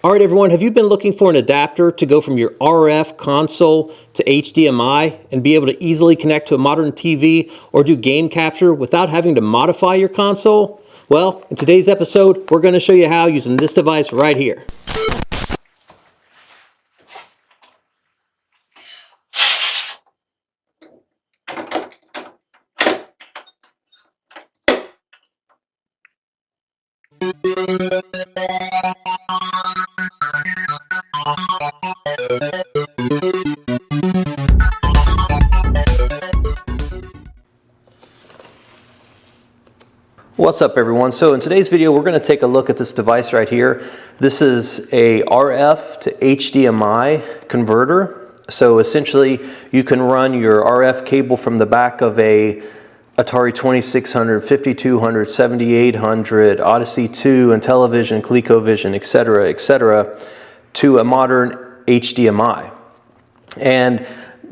All right, everyone, have you been looking for an adapter to go from your RF console to HDMI and be able to easily connect to a modern TV or do game capture without having to modify your console? Well, in today's episode, we're going to show you how using this device right here. What's up, everyone? So in today's video, we're going to take a look at this device right here. This is a RF to HDMI converter. So essentially, you can run your RF cable from the back of a Atari 2600, 5200, 7800, Odyssey 2, Intellivision, ColecoVision, etc., to a modern HDMI. And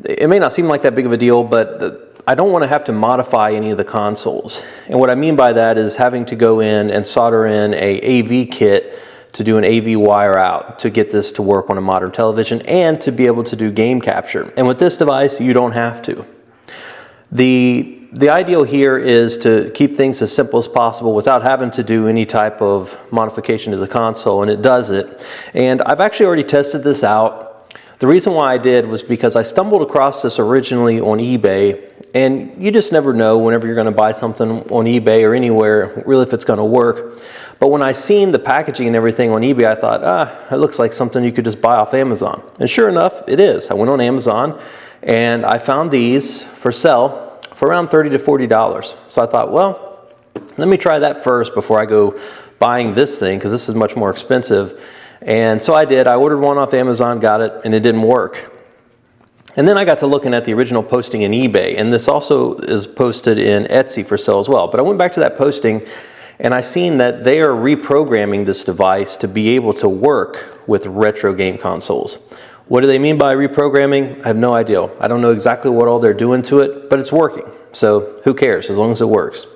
it may not seem like that big of a deal, but I don't want to have to modify any of the consoles. And what I mean by that is having to go in and solder in a AV kit to do an AV wire out to get this to work on a modern television and to be able to do game capture. And with this device, you don't have to. The ideal here is to keep things as simple as possible without having to do any type of modification to the console, and it does it. And I've actually already tested this out. The reason why I did was because I stumbled across this originally on eBay, and you just never know whenever you're going to buy something on eBay or anywhere, really, if it's going to work. But when I seen the packaging and everything on eBay, I thought, it looks like something you could just buy off Amazon. And sure enough, it is. I went on Amazon, and I found these for sale for around $30 to $40. So I thought, well, let me try that first before I go buying this thing, because this is much more expensive. And so I did. I ordered one off Amazon, got it, and it didn't work. And then I got to looking at the original posting in eBay, and this also is posted in Etsy for sale as well. But I went back to that posting, and I seen that they are reprogramming this device to be able to work with retro game consoles. What do they mean by reprogramming? I have no idea. I don't know exactly what all they're doing to it, but it's working. So who cares, as long as it works.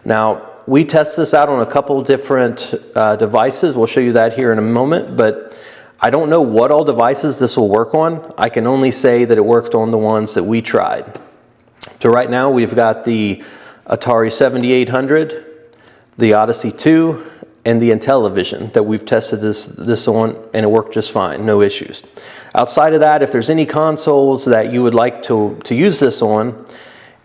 Now, we test this out on a couple different devices. We'll show you that here in a moment, but I don't know what all devices this will work on. I can only say that it worked on the ones that we tried. So right now we've got the Atari 7800, the Odyssey 2, and the Intellivision that we've tested this on, and it worked just fine, no issues. Outside of that, if there's any consoles that you would like to use this on,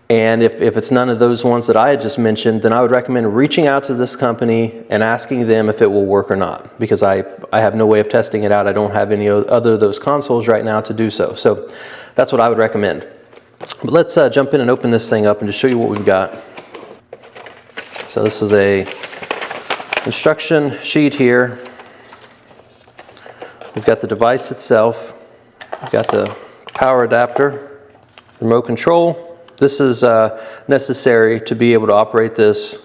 and if it's none of those ones that I had just mentioned, then I would recommend reaching out to this company and asking them if it will work or not, because I have no way of testing it out. I don't have any other of those consoles right now to do so. So that's what I would recommend. But let's jump in and open this thing up and just show you what we've got. So this is a instruction sheet here. We've got the device itself. We've got the power adapter, remote control. This is necessary to be able to operate this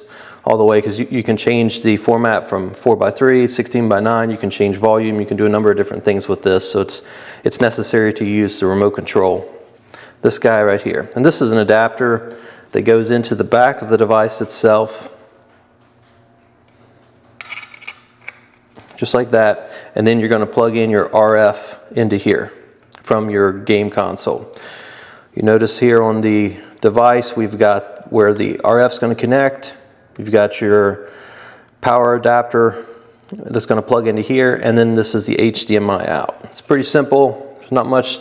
all the way, because you can change the format from 4:3, 16:9. You can change volume. You can do a number of different things with this. So it's necessary to use the remote control. This guy right here. And this is an adapter that goes into the back of the device itself. Just like that. And then you're going to plug in your RF into here from your game console. You notice here on the device, we've got where the RF is going to connect. You've got your power adapter that's going to plug into here, and then this is the HDMI out. It's pretty simple. There's not much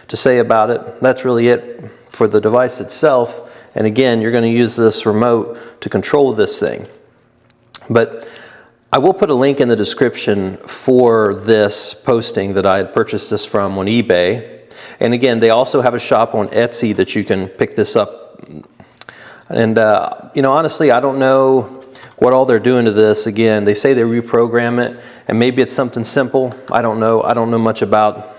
to say about it. That's really it for the device itself. And again, you're going to use this remote to control this thing. But I will put a link in the description for this posting that I had purchased this from on eBay. And again, they also have a shop on Etsy that you can pick this up. And, honestly, I don't know what all they're doing to this. Again, they say they reprogram it, and maybe it's something simple. I don't know. I don't know much about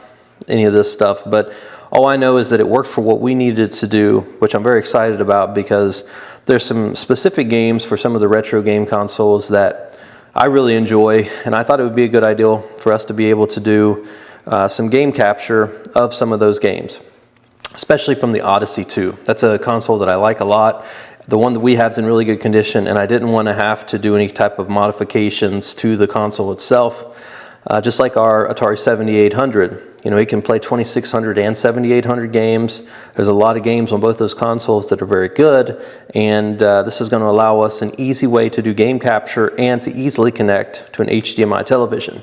any of this stuff. But all I know is that it worked for what we needed to do, which I'm very excited about, because there's some specific games for some of the retro game consoles that I really enjoy. And I thought it would be a good idea for us to be able to do some game capture of some of those games, especially from the Odyssey 2. That's a console that I like a lot. The one that we have is in really good condition, and I didn't want to have to do any type of modifications to the console itself. just like our Atari 7800. You know, it can play 2600 and 7800 games. There's a lot of games on both those consoles that are very good, and this is going to allow us an easy way to do game capture and to easily connect to an HDMI television.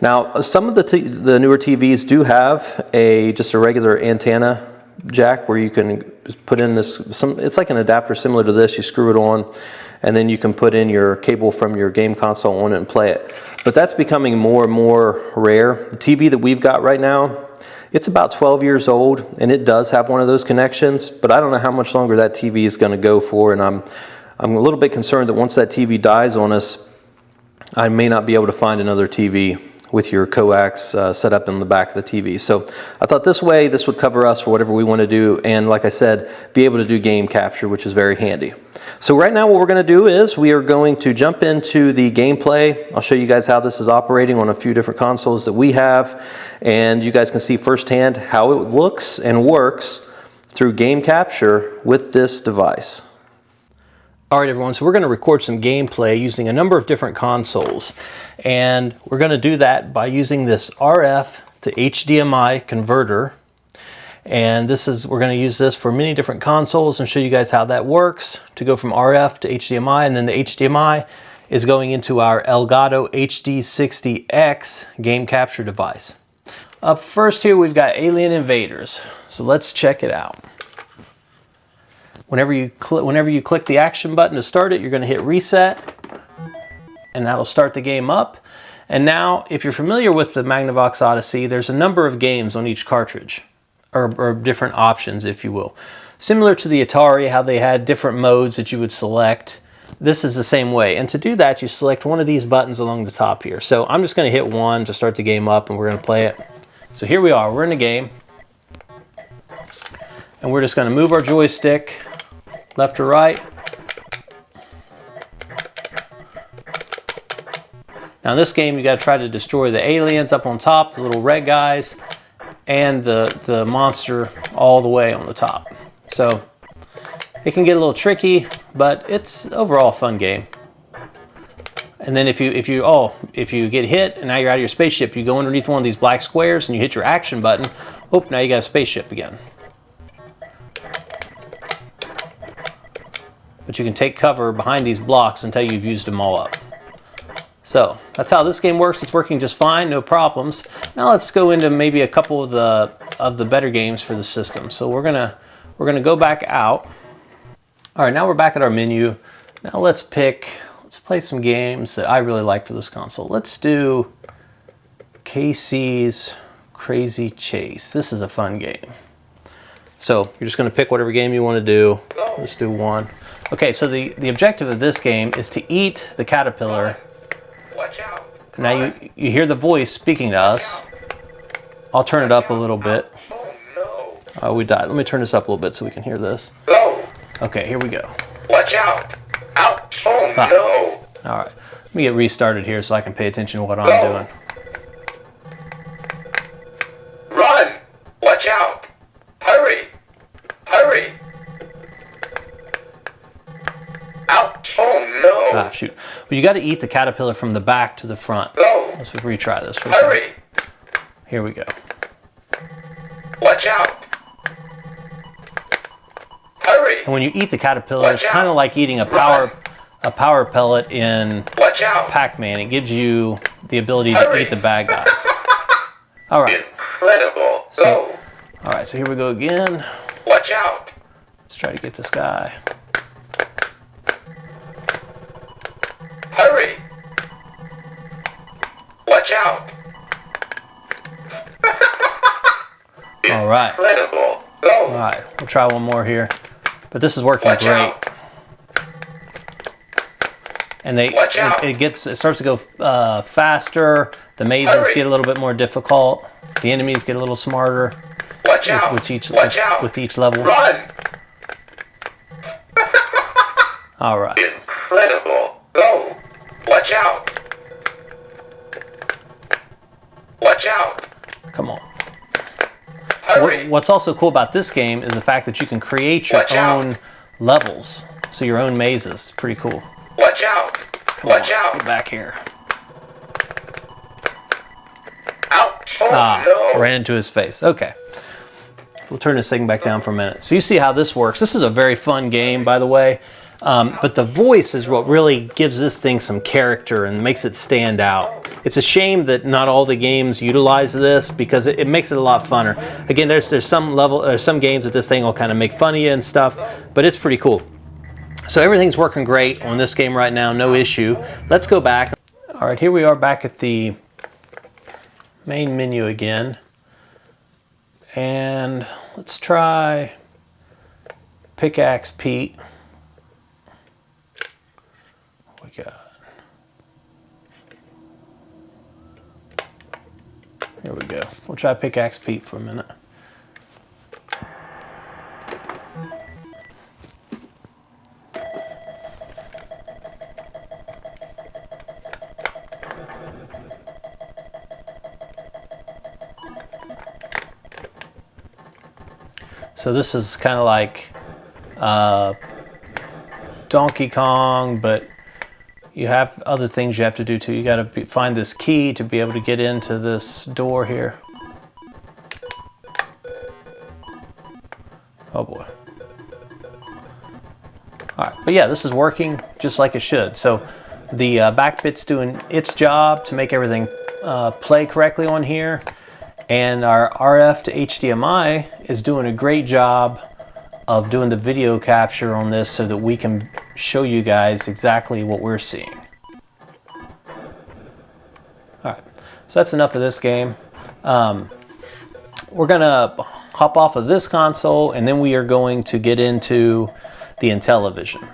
Now, some of the newer TVs do have just a regular antenna jack where you can put in it's like an adapter similar to this. You screw it on, and then you can put in your cable from your game console on it and play it. But that's becoming more and more rare. The TV that we've got right now, it's about 12 years old, and it does have one of those connections, but I don't know how much longer that TV is going to go for, and I'm a little bit concerned that once that TV dies on us, I may not be able to find another TV with your coax set up in the back of the TV. So I thought this would cover us for whatever we want to do, and like I said, be able to do game capture, which is very handy. So right now what we're going to do is we are going to jump into the gameplay. I'll show you guys how this is operating on a few different consoles that we have, and you guys can see firsthand how it looks and works through game capture with this device. All right, everyone, so we're going to record some gameplay using a number of different consoles, and we're going to do that by using this RF to HDMI converter, and we're going to use this for many different consoles and show you guys how that works to go from RF to HDMI, and then the HDMI is going into our Elgato HD60X game capture device. Up first here, we've got Alien Invaders, so let's check it out. Whenever you click the action button to start it, you're going to hit reset, and that'll start the game up. And now, if you're familiar with the Magnavox Odyssey, there's a number of games on each cartridge, or different options, if you will. Similar to the Atari, how they had different modes that you would select, this is the same way. And to do that, you select one of these buttons along the top here. So I'm just going to hit 1 to start the game up, and we're going to play it. So here we are, we're in the game, and we're just going to move our joystick left to right. Now in this game, you got to try to destroy the aliens up on top, the little red guys, and the monster all the way on the top. So it can get a little tricky, but it's overall a fun game. And then if you get hit and now you're out of your spaceship, you go underneath one of these black squares and you hit your action button. Oh, now you got a spaceship again. But you can take cover behind these blocks until you've used them all up. So that's how this game works. It's working just fine, no problems. Now let's go into maybe a couple of the better games for the system. So we're gonna go back out. All right, now we're back at our menu. Now let's play some games that I really like for this console. Let's do KC's Crazy Chase. This is a fun game. So you're just gonna pick whatever game you wanna do. Let's do one. Okay, so the objective of this game is to eat the caterpillar. Watch out. Now you hear the voice speaking to us. I'll turn it up a little bit. Oh no. Oh, we died. Let me turn this up a little bit so we can hear this. Go. Okay, here we go. Watch out. Out. Oh Ah. no. All right, let me get restarted here so I can pay attention to what I'm doing. Run. Watch out. Hurry. Hurry. Out. Oh no. Ah, shoot. Well, you got to eat the caterpillar from the back to the front. Go. Let's retry this for a second. Hurry. Here we go. Watch out. Hurry. And when you eat the caterpillar, Watch it's kind of out. like eating a power pellet in Watch out. Pac-Man. It gives you the ability to Hurry. eat the bad guys. All right. Incredible. So, Go. all right, so here we go again. Watch out. Let's try to get this guy. Hurry. Watch out. All right. Incredible. Go. All right, we'll try one more here. But this is working Watch great. out. And Watch out. it starts to go faster. The mazes Hurry. get a little bit more difficult. The enemies get a little smarter Watch out. with each level. Run. All right. Incredible. Go. Watch out. Watch out. Come on. Hurry. What's also cool about this game is the fact that you can create your Watch out. own levels. So your own mazes. Pretty cool. Watch out. Come Watch on, out. get back here. no. I ran into his face. Okay. We'll turn this thing back down for a minute. So you see how this works. This is a very fun game, by the way. But the voice is what really gives this thing some character and makes it stand out. It's a shame that not all the games utilize this because it makes it a lot funner. Again, there's some games that this thing will kind of make fun of you and stuff, but it's pretty cool. So everything's working great on this game right now, no issue. Let's go back. All right, here we are back at the main menu again. And let's try Pickaxe Pete. What we got? Here we go. We'll try Pickaxe Pete for a minute. So this is kind of like Donkey Kong, but you have other things you have to do too. You got to find this key to be able to get into this door here. Oh boy. All right, but yeah, this is working just like it should. So the back bit's doing its job to make everything play correctly on here. And our RF to HDMI is doing a great job of doing the video capture on this so that we can show you guys exactly what we're seeing. All right, so that's enough of this game. We're gonna hop off of this console and then we are going to get into the Intellivision.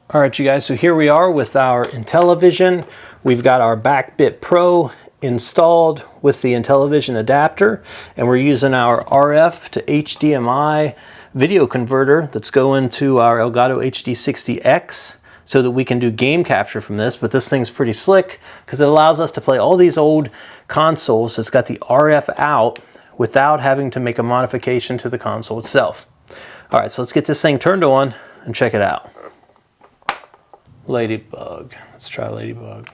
All right, you guys, so here we are with our Intellivision. We've got our Backbit Pro installed with the Intellivision adapter, and we're using our RF to HDMI video converter that's going to our Elgato HD60X so that we can do game capture from this. But this thing's pretty slick because it allows us to play all these old consoles. So it's got the RF out without having to make a modification to the console itself. All right, so let's get this thing turned on and check it out. Ladybug. Let's try Ladybug.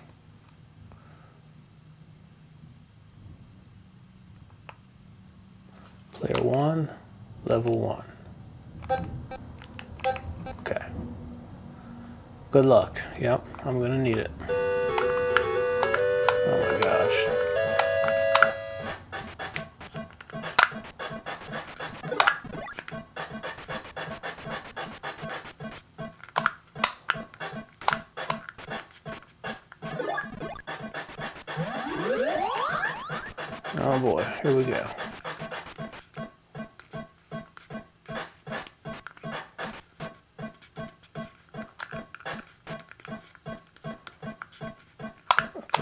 Player 1, level 1. Okay. Good luck. Yep, I'm gonna need it. Oh my gosh. Oh boy, here we go.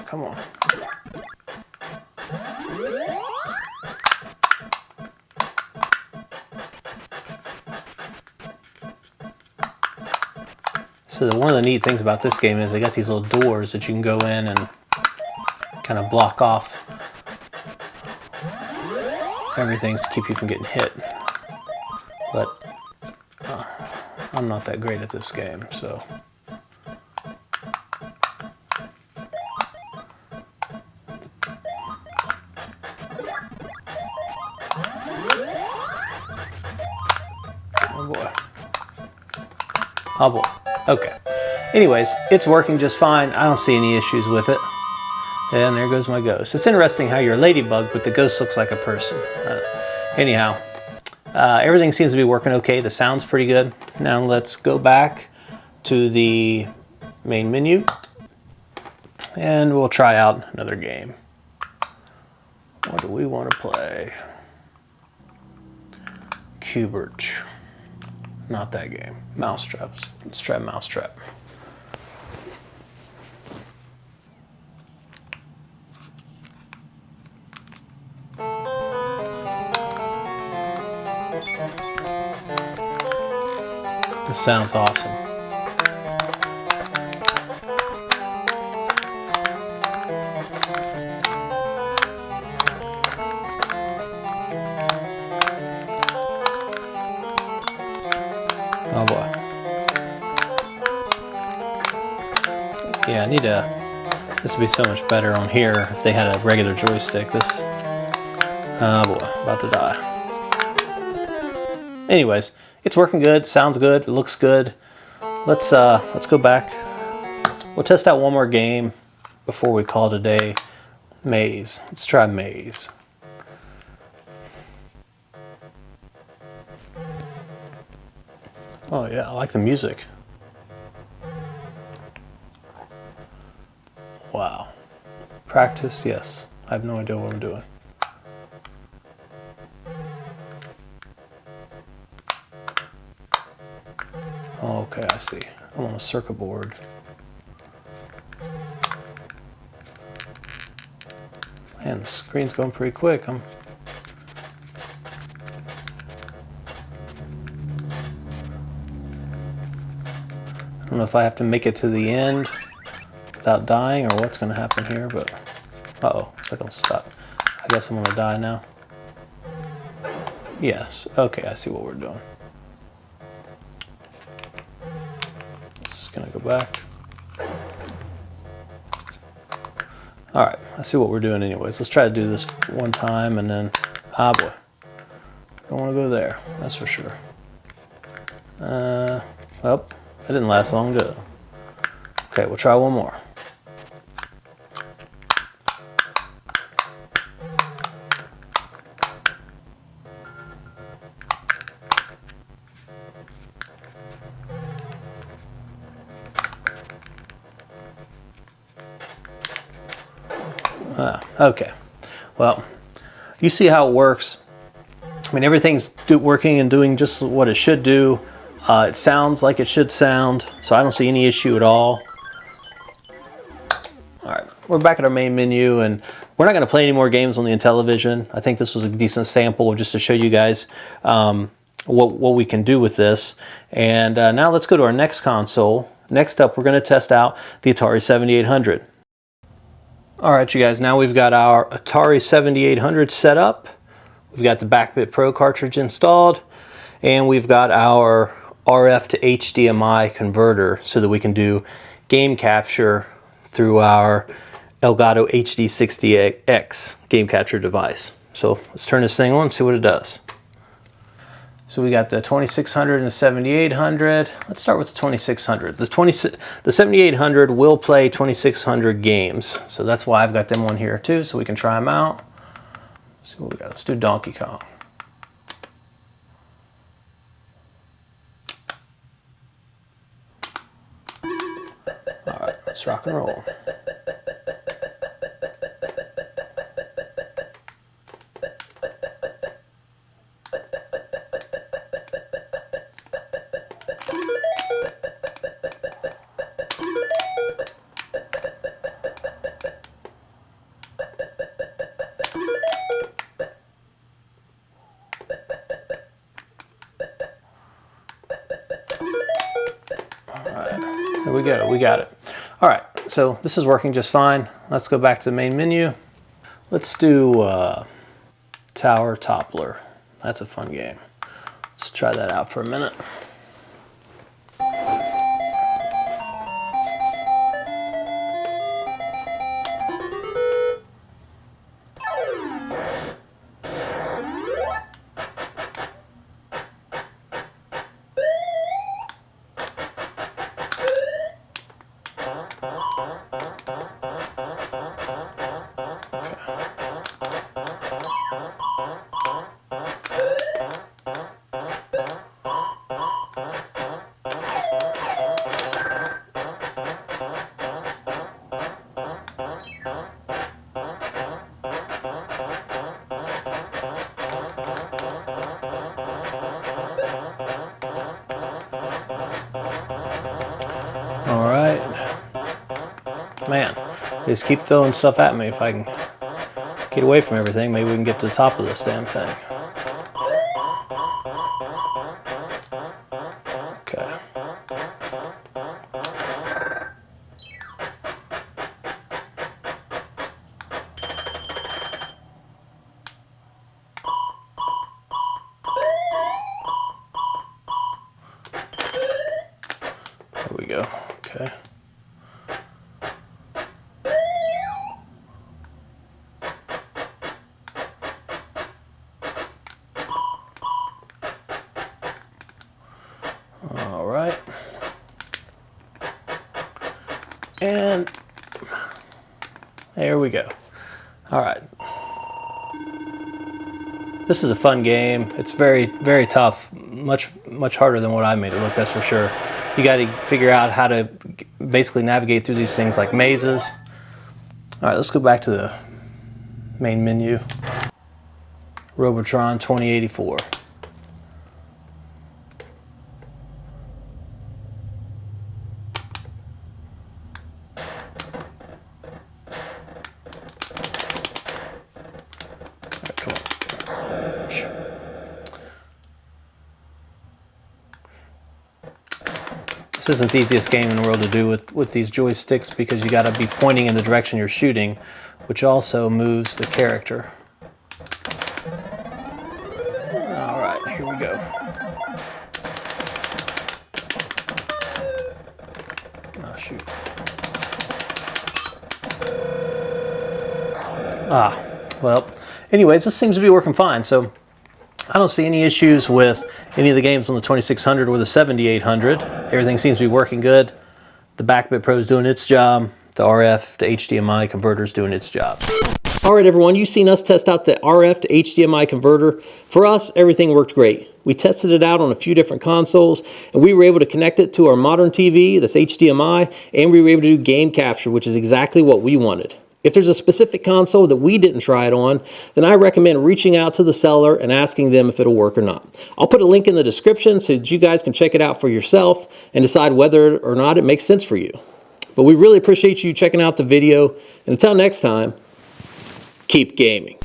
Come on. So one of the neat things about this game is they got these little doors that you can go in and kind of block off everything to keep you from getting hit. But I'm not that great at this game, so. Oh boy. Oh boy. Okay. Anyways, it's working just fine. I don't see any issues with it. And there goes my ghost. It's interesting how you're a ladybug, but the ghost looks like a person. Anyhow, everything seems to be working okay. The sound's pretty good. Now let's go back to the main menu and we'll try out another game. What do we want to play? Cubert. Not that game. Mousetrap. Let's try Mousetrap. This sounds awesome. Oh boy. Yeah, I need to This would be so much better on here if they had a regular joystick. This, oh boy, about to die. Anyways, it's working good, sounds good, it looks good. Let's go back. We'll test out one more game before we call it a day. Maze. Let's try Maze. Oh yeah, I like the music. Wow. Practice, yes. I have no idea what I'm doing. Oh, okay, I see. I'm on a circuit board. Man, the screen's going pretty quick. I don't know if I have to make it to the end without dying or what's going to happen here, but uh-oh, looks like I'll stop. I guess I'm going to die now. Yes, okay, I see what we're doing. Just going to go back. All right, I see what we're doing anyways. Let's try to do this one time and then, ah boy, don't want to go there, that's for sure. Well, that didn't last long, did it? Okay, we'll try one more. Okay, well, you see how it works. I mean, everything's working and doing just what it should do. It sounds like it should sound, so I don't see any issue at all. All right, we're back at our main menu, and we're not going to play any more games on the Intellivision. I think this was a decent sample just to show you guys what we can do with this. And now let's go to our next console. Next up, we're going to test out the Atari 7800. All right, you guys, now we've got our Atari 7800 set up. We've got the BackBit Pro cartridge installed, and we've got our RF to HDMI converter so that we can do game capture through our Elgato HD60X game capture device. So let's turn this thing on and see what it does. So we got the 2600 and the 7800. Let's start with the 2600. The 7800 will play 2600 games. So that's why I've got them on here too, so we can try them out. Let's see what we got. Let's do Donkey Kong. All right, let's rock and roll. There we go, we got it. All right, so this is working just fine. Let's go back to the main menu. Let's do Tower Toppler. That's a fun game. Let's try that out for a minute. All right. Man, they just keep throwing stuff at me. If I can get away from everything, maybe we can get to the top of this damn thing. Okay. There we go. Okay. There we go. All right. This is a fun game. It's very, very tough. Much harder than what I made it look, that's for sure. You got to figure out how to basically navigate through these things like mazes. All right, let's go back to the main menu. Robotron 2084. This isn't the easiest game in the world to do with these joysticks because you got to be pointing in the direction you're shooting, which also moves the character. All right, here we go. Oh, shoot. Well, anyways, this seems to be working fine. So I don't see any issues with any of the games on the 2600 or the 7800. Everything seems to be working good. The Backbit Pro is doing its job. The RF to HDMI converter is doing its job. All right, everyone, you've seen us test out the RF to HDMI converter. For us, everything worked great. We tested it out on a few different consoles, and we were able to connect it to our modern TV, that's HDMI, and we were able to do game capture, which is exactly what we wanted. If there's a specific console that we didn't try it on, then I recommend reaching out to the seller and asking them if it'll work or not. I'll put a link in the description so that you guys can check it out for yourself and decide whether or not it makes sense for you. But we really appreciate you checking out the video, and until next time, keep gaming.